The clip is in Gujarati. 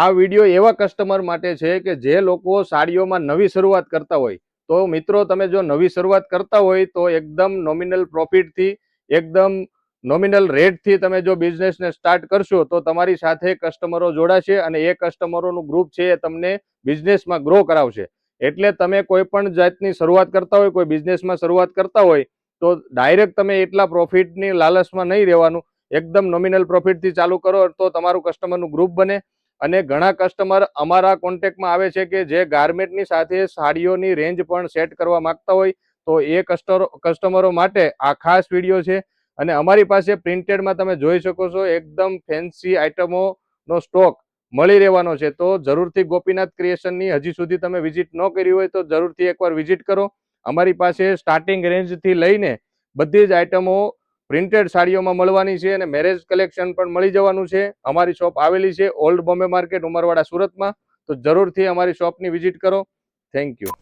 આ વિડીયો એવા કસ્ટમર માટે છે કે જે લોકો સાડીઓમાં નવી શરૂઆત કરતા હોય. તો મિત્રો, તમે જો નવી શરૂઆત કરતા હોય તો એકદમ નોમિનલ પ્રોફિટથી, એકદમ નોમિનલ રેટથી તમે જો બિઝનેસને સ્ટાર્ટ કરશો તો તમારી સાથે કસ્ટમરો જોડાશે અને એ કસ્ટમરોનું ગ્રુપ છે એ તમને બિઝનેસમાં ગ્રો કરાવશે. એટલે તમે કોઈ પણ જાતની શરૂઆત કરતા હોય, કોઈ બિઝનેસમાં શરૂઆત કરતા હોય તો ડાયરેક્ટ તમે એટલા પ્રોફિટની લાલચમાં નહીં રહેવાનું. એકદમ નોમિનલ પ્રોફિટથી ચાલુ કરો તો તમારું કસ્ટમરનું ગ્રુપ બને. અને ઘણા કસ્ટમર અમારા કોન્ટેક્ટમાં આવે છે કે જે ગાર્મેન્ટની સાથે સાડીઓની રેન્જ પણ સેટ કરવા માંગતા હોય. તો એ કસ્ટમરો માટે આ ખાસ વિડીયો છે. અને અમારી પાસે પ્રિન્ટેડમાં તમે જોઈ શકો છો એકદમ ફેન્સી આઇટમોનો સ્ટોક મળી રહેવાનો છે. તો જરૂરથી ગોપીનાથ ક્રિએશનની હજી સુધી તમે વિઝિટ ન કરી હોય તો જરૂરથી એકવાર વિઝિટ કરો. અમારી પાસે સ્ટાર્ટિંગ રેન્જથી લઈને બધી જ આઇટમો પ્રિન્ટેડ સાડીઓમાં મળવાની છે અને મેરેજ કલેક્શન પણ મળી જવાનું છે. અમારી શોપ આવેલી છે ઓલ્ડ બોમ્બે માર્કેટ, ઉમરવાડા, સુરતમાં. તો જરૂરથી અમારી શોપની વિઝિટ કરો. Thank you.